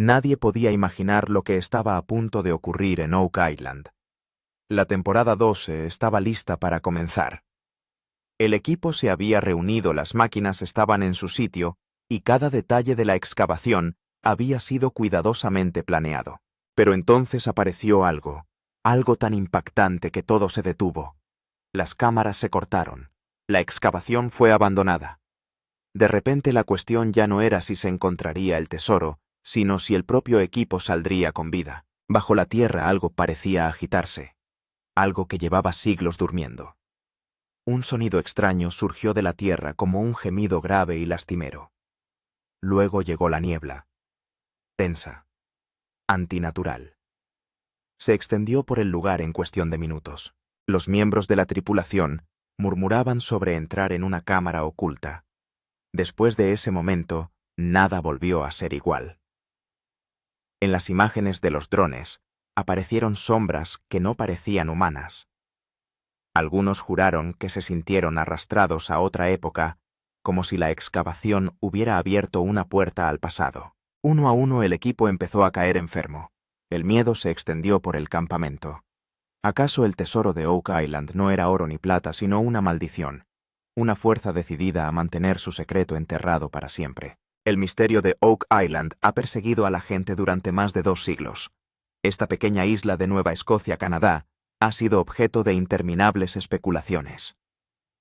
Nadie podía imaginar lo que estaba a punto de ocurrir en Oak Island. La temporada 12 estaba lista para comenzar. El equipo se había reunido, las máquinas estaban en su sitio y cada detalle de la excavación había sido cuidadosamente planeado. Pero entonces apareció algo tan impactante que todo se detuvo. Las cámaras se cortaron. La excavación fue abandonada. De repente la cuestión ya no era si se encontraría el tesoro, sino si el propio equipo saldría con vida. Bajo la tierra algo parecía agitarse, algo que llevaba siglos durmiendo. Un sonido extraño surgió de la tierra como un gemido grave y lastimero. Luego llegó la niebla, tensa, antinatural. Se extendió por el lugar en cuestión de minutos. Los miembros de la tripulación murmuraban sobre entrar en una cámara oculta. Después de ese momento, nada volvió a ser igual. En las imágenes de los drones, aparecieron sombras que no parecían humanas. Algunos juraron que se sintieron arrastrados a otra época, como si la excavación hubiera abierto una puerta al pasado. Uno a uno el equipo empezó a caer enfermo. El miedo se extendió por el campamento. ¿Acaso el tesoro de Oak Island no era oro ni plata, sino una maldición? Una fuerza decidida a mantener su secreto enterrado para siempre. El misterio de Oak Island ha perseguido a la gente durante más de 2 siglos. Esta pequeña isla de Nueva Escocia, Canadá, ha sido objeto de interminables especulaciones.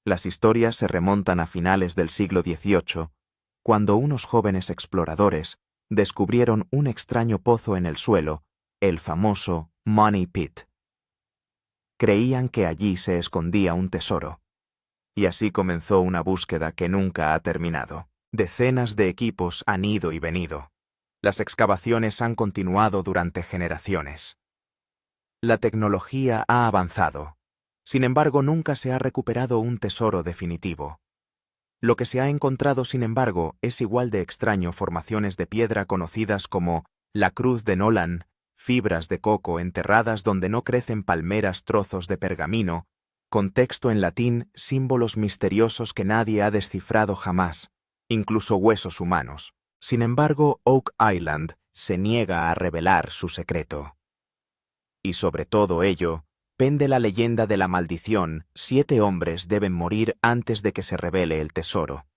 Las historias se remontan a finales del siglo XVIII, cuando unos jóvenes exploradores descubrieron un extraño pozo en el suelo, el famoso Money Pit. Creían que allí se escondía un tesoro. Y así comenzó una búsqueda que nunca ha terminado. Decenas de equipos han ido y venido. Las excavaciones han continuado durante generaciones. La tecnología ha avanzado. Sin embargo, nunca se ha recuperado un tesoro definitivo. Lo que se ha encontrado, sin embargo, es igual de extraño: formaciones de piedra conocidas como la Cruz de Nolan, fibras de coco enterradas donde no crecen palmeras, trozos de pergamino, con texto en latín, símbolos misteriosos que nadie ha descifrado jamás, incluso huesos humanos. Sin embargo, Oak Island se niega a revelar su secreto. Y sobre todo ello, pende la leyenda de la maldición: 7 hombres deben morir antes de que se revele el tesoro.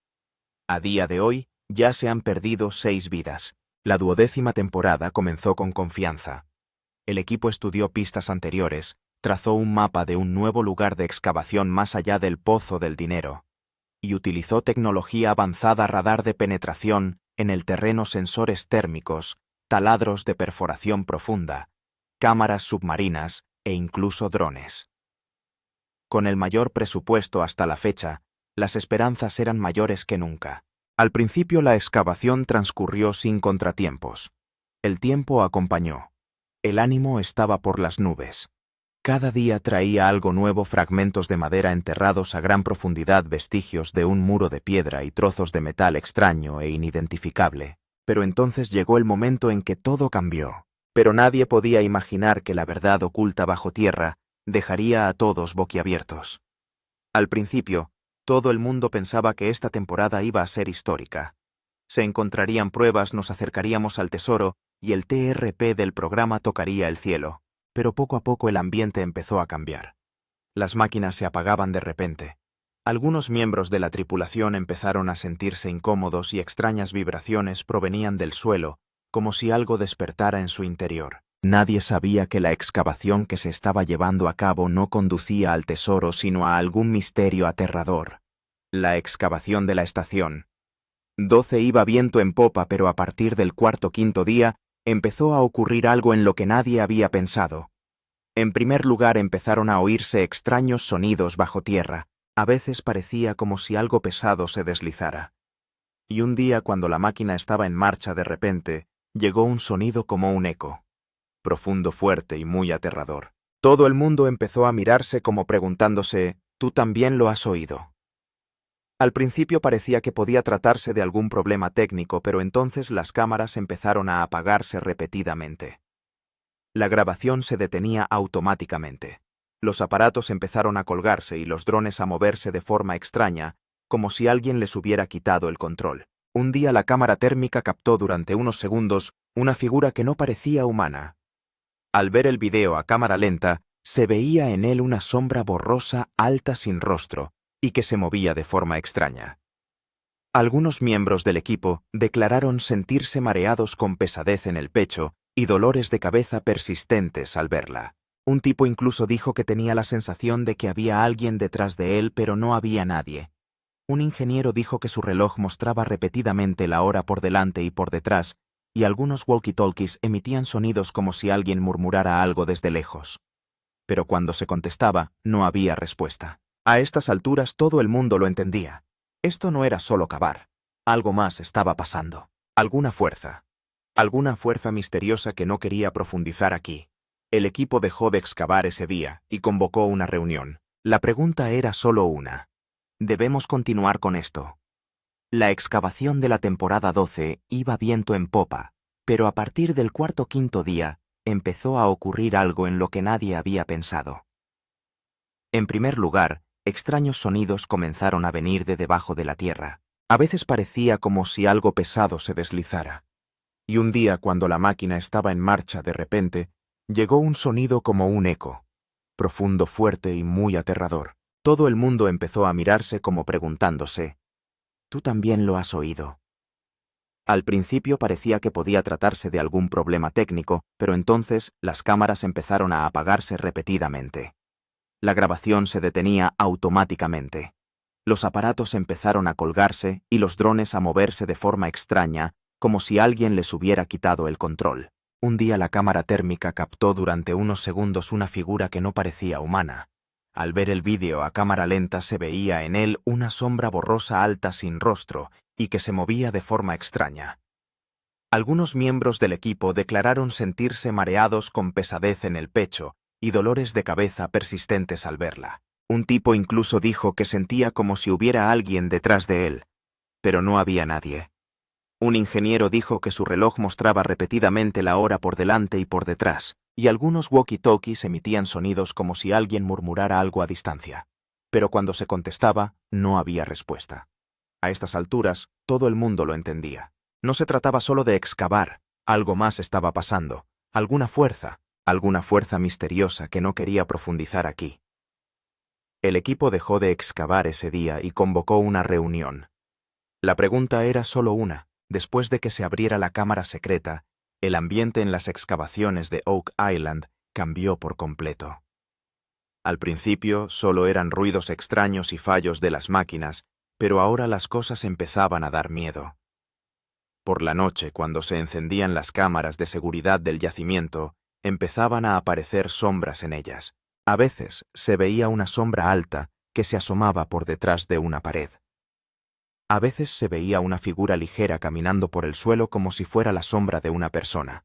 A día de hoy, ya se han perdido 6 vidas. La 12ª temporada comenzó con confianza. El equipo estudió pistas anteriores, trazó un mapa de un nuevo lugar de excavación más allá del Pozo del Dinero, y utilizó tecnología avanzada, radar de penetración en el terreno, sensores térmicos, taladros de perforación profunda, cámaras submarinas e incluso drones. Con el mayor presupuesto hasta la fecha, las esperanzas eran mayores que nunca. Al principio la excavación transcurrió sin contratiempos. El tiempo acompañó. El ánimo estaba por las nubes. Cada día traía algo nuevo: fragmentos de madera enterrados a gran profundidad, vestigios de un muro de piedra y trozos de metal extraño e inidentificable. Pero entonces llegó el momento en que todo cambió. Pero nadie podía imaginar que la verdad oculta bajo tierra dejaría a todos boquiabiertos. Al principio, todo el mundo pensaba que esta temporada iba a ser histórica. Se encontrarían pruebas, nos acercaríamos al tesoro y el TRP del programa tocaría el cielo. Pero poco a poco el ambiente empezó a cambiar. Las máquinas se apagaban de repente. Algunos miembros de la tripulación empezaron a sentirse incómodos y extrañas vibraciones provenían del suelo, como si algo despertara en su interior. Nadie sabía que la excavación que se estaba llevando a cabo no conducía al tesoro, sino a algún misterio aterrador. La excavación de la estación 12 iba viento en popa, pero a partir del 4.-5 día empezó a ocurrir algo en lo que nadie había pensado. En primer lugar, empezaron a oírse extraños sonidos bajo tierra. A veces parecía como si algo pesado se deslizara. Y un día, cuando la máquina estaba en marcha, de repente llegó un sonido como un eco, profundo, fuerte y muy aterrador. Todo el mundo empezó a mirarse como preguntándose: ¿tú también lo has oído? Al principio parecía que podía tratarse de algún problema técnico, pero entonces las cámaras empezaron a apagarse repetidamente. La grabación se detenía automáticamente. Los aparatos empezaron a colgarse y los drones a moverse de forma extraña, como si alguien les hubiera quitado el control. Un día la cámara térmica captó durante unos segundos una figura que no parecía humana. Al ver el video a cámara lenta, se veía en él una sombra borrosa alta sin rostro y que se movía de forma extraña. Algunos miembros del equipo declararon sentirse mareados con pesadez en el pecho y dolores de cabeza persistentes al verla. Un tipo incluso dijo que tenía la sensación de que había alguien detrás de él, pero no había nadie. Un ingeniero dijo que su reloj mostraba repetidamente la hora por delante y por detrás, y algunos walkie-talkies emitían sonidos como si alguien murmurara algo desde lejos. Pero cuando se contestaba, no había respuesta. A estas alturas todo el mundo lo entendía. Esto no era solo cavar. Algo más estaba pasando. Alguna fuerza misteriosa que no quería profundizar aquí. El equipo dejó de excavar ese día y convocó una reunión. La pregunta era solo una. ¿Debemos continuar con esto? La excavación de la temporada 12 iba viento en popa, pero a partir del cuarto o quinto día empezó a ocurrir algo en lo que nadie había pensado. En primer lugar, extraños sonidos comenzaron a venir de debajo de la tierra. A veces parecía como si algo pesado se deslizara. Y un día, cuando la máquina estaba en marcha, de repente, llegó un sonido como un eco, profundo, fuerte y muy aterrador. Todo el mundo empezó a mirarse como preguntándose, ¿tú también lo has oído? Al principio parecía que podía tratarse de algún problema técnico, pero entonces las cámaras empezaron a apagarse repetidamente. La grabación se detenía automáticamente. Los aparatos empezaron a colgarse y los drones a moverse de forma extraña, como si alguien les hubiera quitado el control. Un día la cámara térmica captó durante unos segundos una figura que no parecía humana. Al ver el vídeo a cámara lenta se veía en él una sombra borrosa alta sin rostro y que se movía de forma extraña. Algunos miembros del equipo declararon sentirse mareados con pesadez en el pecho y dolores de cabeza persistentes al verla. Un tipo incluso dijo que sentía como si hubiera alguien detrás de él, pero no había nadie. Un ingeniero dijo que su reloj mostraba repetidamente la hora por delante y por detrás, y algunos walkie-talkies emitían sonidos como si alguien murmurara algo a distancia. Pero cuando se contestaba, no había respuesta. A estas alturas, todo el mundo lo entendía. No se trataba solo de excavar, algo más estaba pasando, alguna fuerza misteriosa que no quería profundizar aquí. El equipo dejó de excavar ese día y convocó una reunión. La pregunta era solo una. Después de que se abriera la cámara secreta, el ambiente en las excavaciones de Oak Island cambió por completo. Al principio solo eran ruidos extraños y fallos de las máquinas, pero ahora las cosas empezaban a dar miedo. Por la noche, cuando se encendían las cámaras de seguridad del yacimiento, empezaban a aparecer sombras en ellas. A veces se veía una sombra alta que se asomaba por detrás de una pared. A veces se veía una figura ligera caminando por el suelo como si fuera la sombra de una persona.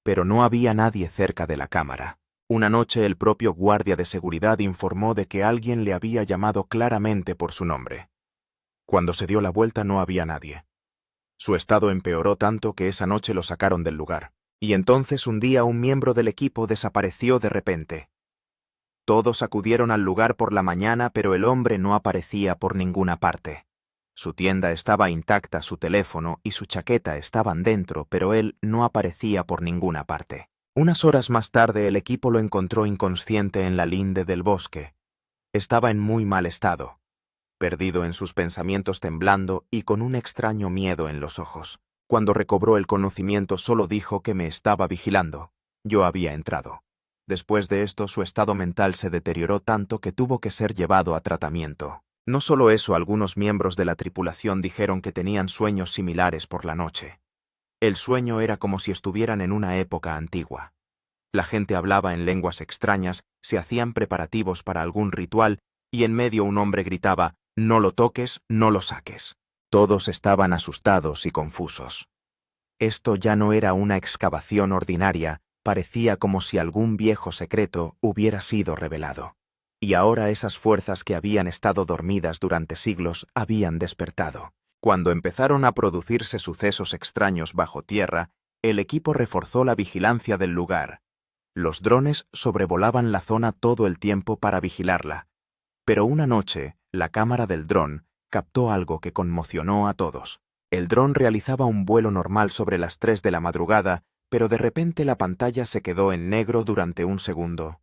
Pero no había nadie cerca de la cámara. Una noche el propio guardia de seguridad informó de que alguien le había llamado claramente por su nombre. Cuando se dio la vuelta no había nadie. Su estado empeoró tanto que esa noche lo sacaron del lugar. Y entonces un día un miembro del equipo desapareció de repente. Todos acudieron al lugar por la mañana, pero el hombre no aparecía por ninguna parte. Su tienda estaba intacta, su teléfono y su chaqueta estaban dentro, pero él no aparecía por ninguna parte. Unas horas más tarde el equipo lo encontró inconsciente en la linde del bosque. Estaba en muy mal estado, perdido en sus pensamientos, temblando y con un extraño miedo en los ojos. Cuando recobró el conocimiento solo dijo que me estaba vigilando. Yo había entrado. Después de esto su estado mental se deterioró tanto que tuvo que ser llevado a tratamiento. No solo eso, algunos miembros de la tripulación dijeron que tenían sueños similares por la noche. El sueño era como si estuvieran en una época antigua. La gente hablaba en lenguas extrañas, se hacían preparativos para algún ritual y en medio un hombre gritaba, «No lo toques, no lo saques». Todos estaban asustados y confusos. Esto ya no era una excavación ordinaria, parecía como si algún viejo secreto hubiera sido revelado. Y ahora esas fuerzas que habían estado dormidas durante siglos habían despertado. Cuando empezaron a producirse sucesos extraños bajo tierra, el equipo reforzó la vigilancia del lugar. Los drones sobrevolaban la zona todo el tiempo para vigilarla. Pero una noche, la cámara del dron captó algo que conmocionó a todos. El dron realizaba un vuelo normal sobre las 3 de la madrugada, pero de repente la pantalla se quedó en negro durante un segundo.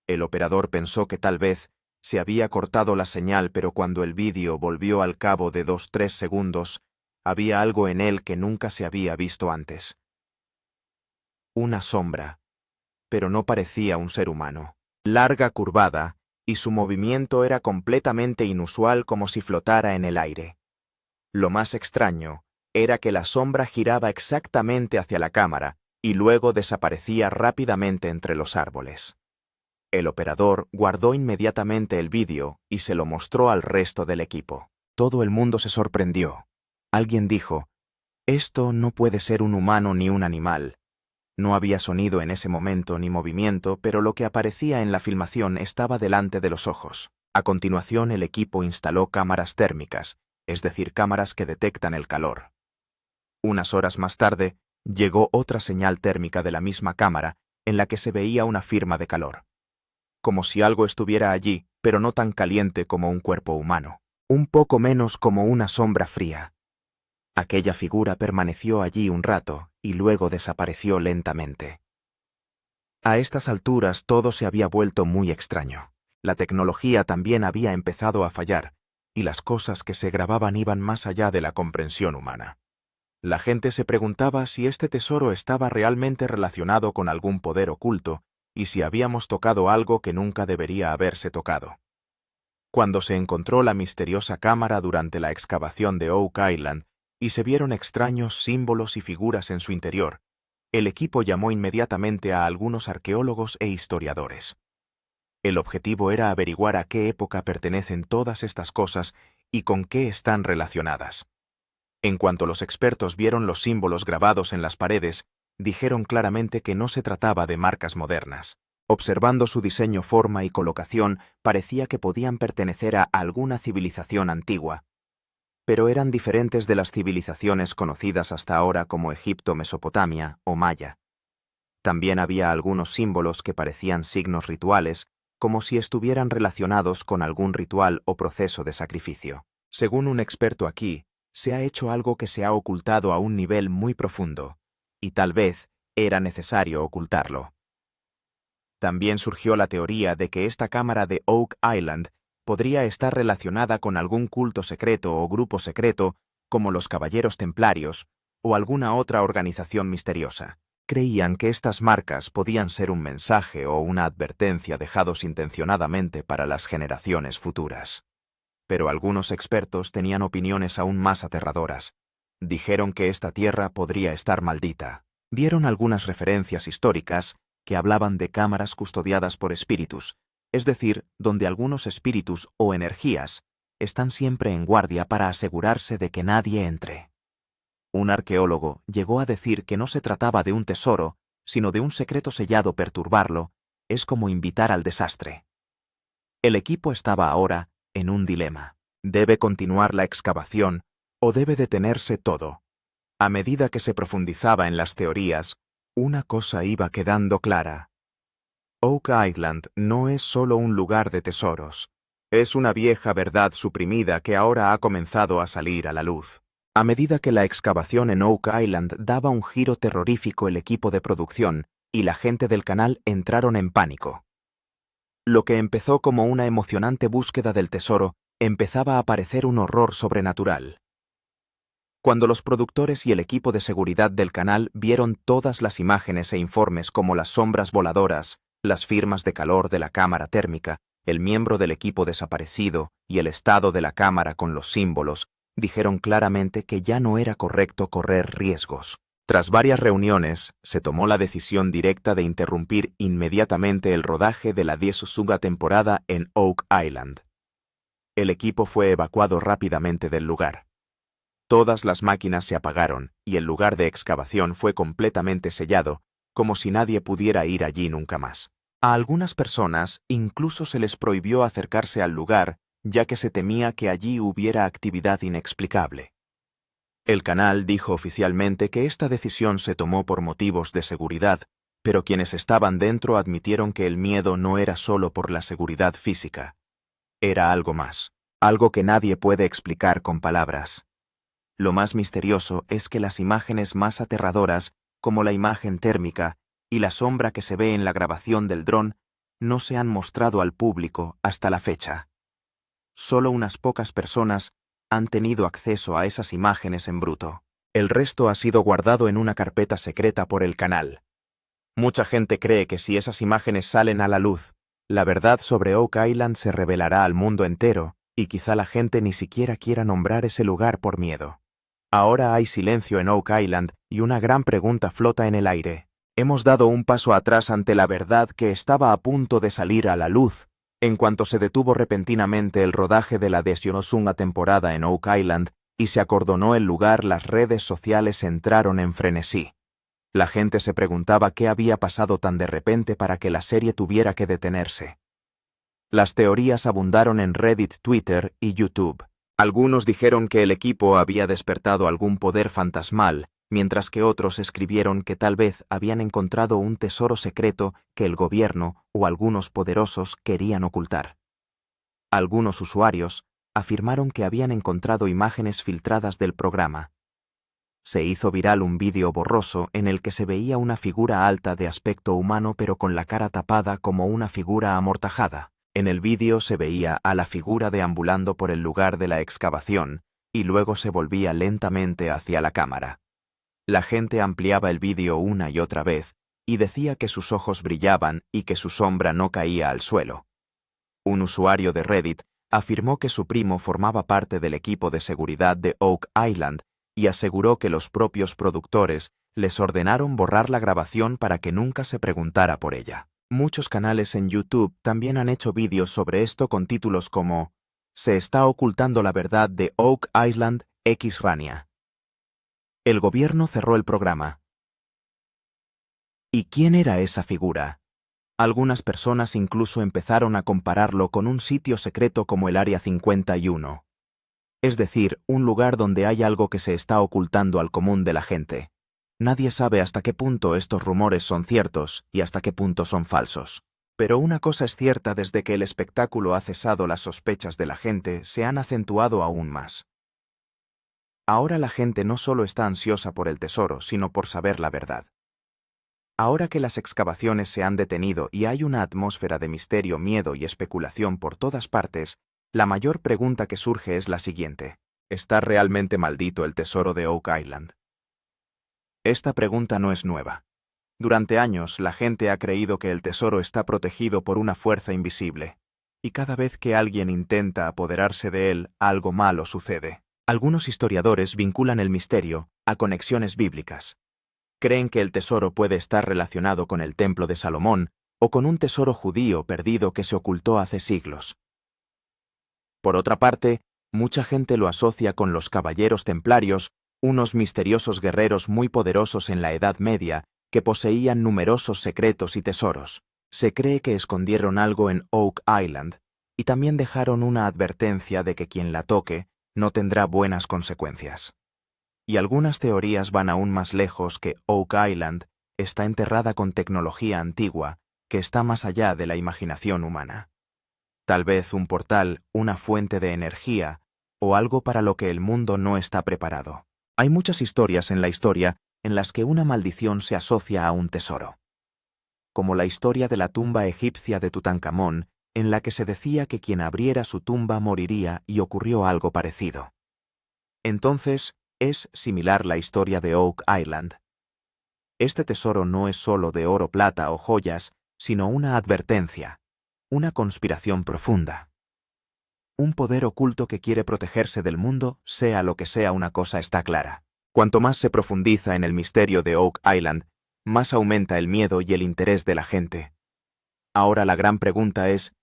El operador pensó que tal vez se había cortado la señal, pero cuando el vídeo volvió al cabo de 2-3 segundos, había algo en él que nunca se había visto antes. Una sombra, pero no parecía un ser humano. Larga, curvada, y su movimiento era completamente inusual, como si flotara en el aire. Lo más extraño era que la sombra giraba exactamente hacia la cámara y luego desaparecía rápidamente entre los árboles. El operador guardó inmediatamente el vídeo y se lo mostró al resto del equipo. Todo el mundo se sorprendió. Alguien dijo: «Esto no puede ser un humano ni un animal». No había sonido en ese momento ni movimiento, pero lo que aparecía en la filmación estaba delante de los ojos. A continuación, el equipo instaló cámaras térmicas, es decir, cámaras que detectan el calor. Unas horas más tarde, llegó otra señal térmica de la misma cámara en la que se veía una firma de calor. Como si algo estuviera allí, pero no tan caliente como un cuerpo humano. Un poco menos como una sombra fría. Aquella figura permaneció allí un rato y luego desapareció lentamente. A estas alturas todo se había vuelto muy extraño. La tecnología también había empezado a fallar, y las cosas que se grababan iban más allá de la comprensión humana. La gente se preguntaba si este tesoro estaba realmente relacionado con algún poder oculto y si habíamos tocado algo que nunca debería haberse tocado. Cuando se encontró la misteriosa cámara durante la excavación de Oak Island y se vieron extraños símbolos y figuras en su interior, el equipo llamó inmediatamente a algunos arqueólogos e historiadores. El objetivo era averiguar a qué época pertenecen todas estas cosas y con qué están relacionadas. En cuanto los expertos vieron los símbolos grabados en las paredes, dijeron claramente que no se trataba de marcas modernas. Observando su diseño, forma y colocación, parecía que podían pertenecer a alguna civilización antigua, pero eran diferentes de las civilizaciones conocidas hasta ahora como Egipto, Mesopotamia o Maya. También había algunos símbolos que parecían signos rituales, como si estuvieran relacionados con algún ritual o proceso de sacrificio. Según un experto aquí, se ha hecho algo que se ha ocultado a un nivel muy profundo, y tal vez era necesario ocultarlo. También surgió la teoría de que esta cámara de Oak Island podría estar relacionada con algún culto secreto o grupo secreto, como los Caballeros Templarios, o alguna otra organización misteriosa. Creían que estas marcas podían ser un mensaje o una advertencia dejados intencionadamente para las generaciones futuras. Pero algunos expertos tenían opiniones aún más aterradoras. Dijeron que esta tierra podría estar maldita. Dieron algunas referencias históricas que hablaban de cámaras custodiadas por espíritus, es decir, donde algunos espíritus o energías están siempre en guardia para asegurarse de que nadie entre. Un arqueólogo llegó a decir que no se trataba de un tesoro, sino de un secreto sellado. Perturbarlo es como invitar al desastre. El equipo estaba ahora en un dilema. ¿Debe continuar la excavación o debe detenerse todo? A medida que se profundizaba en las teorías, una cosa iba quedando clara. Oak Island no es solo un lugar de tesoros. Es una vieja verdad suprimida que ahora ha comenzado a salir a la luz. A medida que la excavación en Oak Island daba un giro terrorífico, el equipo de producción y la gente del canal entraron en pánico. Lo que empezó como una emocionante búsqueda del tesoro empezaba a parecer un horror sobrenatural. Cuando los productores y el equipo de seguridad del canal vieron todas las imágenes e informes, como las sombras voladoras, las firmas de calor de la cámara térmica, el miembro del equipo desaparecido y el estado de la cámara con los símbolos, dijeron claramente que ya no era correcto correr riesgos. Tras varias reuniones, se tomó la decisión directa de interrumpir inmediatamente el rodaje de la 10ª temporada en Oak Island. El equipo fue evacuado rápidamente del lugar. Todas las máquinas se apagaron y el lugar de excavación fue completamente sellado, como si nadie pudiera ir allí nunca más. A algunas personas incluso se les prohibió acercarse al lugar, ya que se temía que allí hubiera actividad inexplicable. El canal dijo oficialmente que esta decisión se tomó por motivos de seguridad, pero quienes estaban dentro admitieron que el miedo no era solo por la seguridad física. Era algo más, algo que nadie puede explicar con palabras. Lo más misterioso es que las imágenes más aterradoras, como la imagen térmica y la sombra que se ve en la grabación del dron, no se han mostrado al público hasta la fecha. Solo unas pocas personas han tenido acceso a esas imágenes en bruto. El resto ha sido guardado en una carpeta secreta por el canal. Mucha gente cree que si esas imágenes salen a la luz, la verdad sobre Oak Island se revelará al mundo entero y quizá la gente ni siquiera quiera nombrar ese lugar por miedo. Ahora hay silencio en Oak Island y una gran pregunta flota en el aire. ¿Hemos dado un paso atrás ante la verdad que estaba a punto de salir a la luz en cuanto se detuvo repentinamente el rodaje de la decimosegunda temporada en Oak Island y se acordonó el lugar? Las redes sociales entraron en frenesí. La gente se preguntaba qué había pasado tan de repente para que la serie tuviera que detenerse. Las teorías abundaron en Reddit, Twitter y YouTube. Algunos dijeron que el equipo había despertado algún poder fantasmal, mientras que otros escribieron que tal vez habían encontrado un tesoro secreto que el gobierno o algunos poderosos querían ocultar. Algunos usuarios afirmaron que habían encontrado imágenes filtradas del programa. Se hizo viral un vídeo borroso en el que se veía una figura alta de aspecto humano pero con la cara tapada como una figura amortajada. En el vídeo se veía a la figura deambulando por el lugar de la excavación y luego se volvía lentamente hacia la cámara. La gente ampliaba el vídeo una y otra vez y decía que sus ojos brillaban y que su sombra no caía al suelo. Un usuario de Reddit afirmó que su primo formaba parte del equipo de seguridad de Oak Island y aseguró que los propios productores les ordenaron borrar la grabación para que nunca se preguntara por ella. Muchos canales en YouTube también han hecho vídeos sobre esto con títulos como «Se está ocultando la verdad de Oak Island X Rania». El gobierno cerró el programa. ¿Y quién era esa figura? Algunas personas incluso empezaron a compararlo con un sitio secreto como el Área 51. Es decir, un lugar donde hay algo que se está ocultando al común de la gente. Nadie sabe hasta qué punto estos rumores son ciertos y hasta qué punto son falsos. Pero una cosa es cierta: desde que el espectáculo ha cesado, las sospechas de la gente se han acentuado aún más. Ahora la gente no solo está ansiosa por el tesoro, sino por saber la verdad. Ahora que las excavaciones se han detenido y hay una atmósfera de misterio, miedo y especulación por todas partes, la mayor pregunta que surge es la siguiente: ¿está realmente maldito el tesoro de Oak Island? Esta pregunta no es nueva. Durante años, la gente ha creído que el tesoro está protegido por una fuerza invisible, y cada vez que alguien intenta apoderarse de él, algo malo sucede. Algunos historiadores vinculan el misterio a conexiones bíblicas. Creen que el tesoro puede estar relacionado con el Templo de Salomón o con un tesoro judío perdido que se ocultó hace siglos. Por otra parte, mucha gente lo asocia con los caballeros templarios, unos misteriosos guerreros muy poderosos en la Edad Media que poseían numerosos secretos y tesoros. Se cree que escondieron algo en Oak Island y también dejaron una advertencia de que quien la toque no tendrá buenas consecuencias. Y algunas teorías van aún más lejos: que Oak Island está enterrada con tecnología antigua que está más allá de la imaginación humana. Tal vez un portal, una fuente de energía o algo para lo que el mundo no está preparado. Hay muchas historias en la historia en las que una maldición se asocia a un tesoro. Como la historia de la tumba egipcia de Tutankamón, en la que se decía que quien abriera su tumba moriría, y ocurrió algo parecido. Entonces, es similar la historia de Oak Island. Este tesoro no es solo de oro, plata o joyas, sino una advertencia, una conspiración profunda. Un poder oculto que quiere protegerse del mundo, sea lo que sea. Una cosa está clara: cuanto más se profundiza en el misterio de Oak Island, más aumenta el miedo y el interés de la gente. Ahora la gran pregunta es: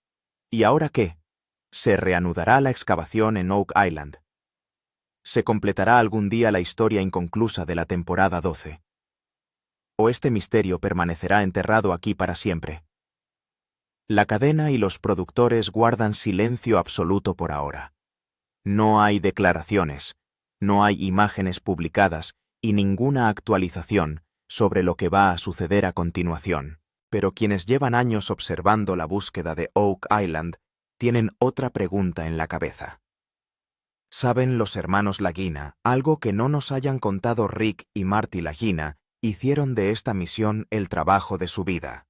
¿y ahora qué? ¿Se reanudará la excavación en Oak Island? ¿Se completará algún día la historia inconclusa de la temporada 12? ¿O este misterio permanecerá enterrado aquí para siempre? La cadena y los productores guardan silencio absoluto por ahora. No hay declaraciones, no hay imágenes publicadas y ninguna actualización sobre lo que va a suceder a continuación. Pero quienes llevan años observando la búsqueda de Oak Island tienen otra pregunta en la cabeza. Saben los hermanos Lagina, algo que no nos hayan contado Rick y Marty Lagina, hicieron de esta misión el trabajo de su vida.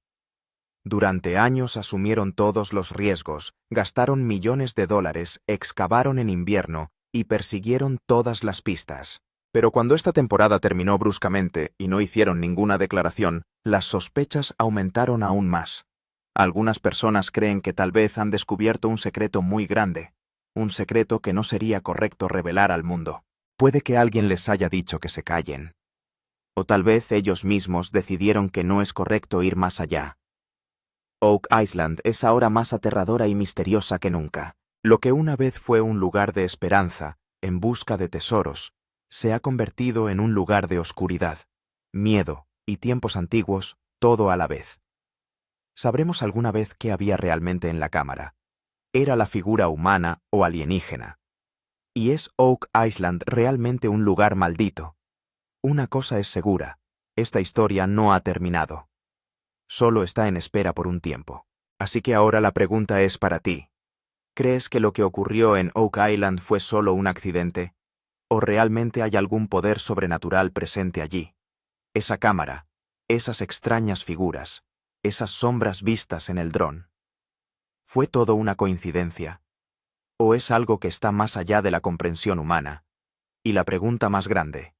Durante años asumieron todos los riesgos, gastaron millones de dólares, excavaron en invierno y persiguieron todas las pistas. Pero cuando esta temporada terminó bruscamente y no hicieron ninguna declaración, las sospechas aumentaron aún más. Algunas personas creen que tal vez han descubierto un secreto muy grande, un secreto que no sería correcto revelar al mundo. Puede que alguien les haya dicho que se callen. O tal vez ellos mismos decidieron que no es correcto ir más allá. Oak Island es ahora más aterradora y misteriosa que nunca. Lo que una vez fue un lugar de esperanza, en busca de tesoros, se ha convertido en un lugar de oscuridad, miedo y tiempos antiguos, todo a la vez. ¿Sabremos alguna vez qué había realmente en la cámara? ¿Era la figura humana o alienígena? ¿Y es Oak Island realmente un lugar maldito? Una cosa es segura, esta historia no ha terminado. Solo está en espera por un tiempo. Así que ahora la pregunta es para ti. ¿Crees que lo que ocurrió en Oak Island fue solo un accidente? ¿O realmente hay algún poder sobrenatural presente allí? Esa cámara, esas extrañas figuras, esas sombras vistas en el dron. ¿Fue todo una coincidencia? ¿O es algo que está más allá de la comprensión humana? Y la pregunta más grande.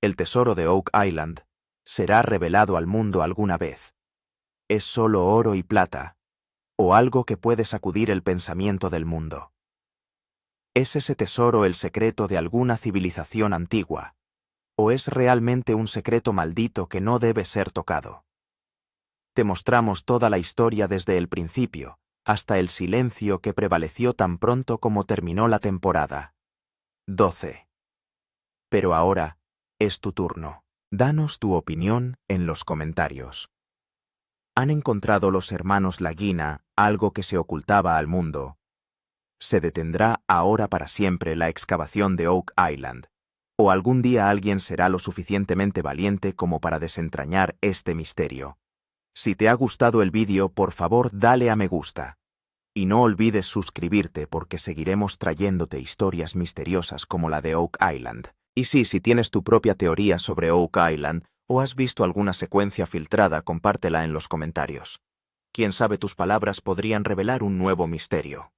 ¿El tesoro de Oak Island será revelado al mundo alguna vez? ¿Es solo oro y plata? ¿O algo que puede sacudir el pensamiento del mundo? ¿Es ese tesoro el secreto de alguna civilización antigua? ¿O es realmente un secreto maldito que no debe ser tocado? Te mostramos toda la historia desde el principio, hasta el silencio que prevaleció tan pronto como terminó la temporada. 12. Pero ahora es tu turno. Danos tu opinión en los comentarios. ¿Han encontrado los hermanos Lagina algo que se ocultaba al mundo? ¿Se detendrá ahora para siempre la excavación de Oak Island? ¿O algún día alguien será lo suficientemente valiente como para desentrañar este misterio? Si te ha gustado el vídeo, por favor dale a me gusta. Y no olvides suscribirte porque seguiremos trayéndote historias misteriosas como la de Oak Island. Y sí, si tienes tu propia teoría sobre Oak Island o has visto alguna secuencia filtrada, compártela en los comentarios. Quién sabe, tus palabras podrían revelar un nuevo misterio.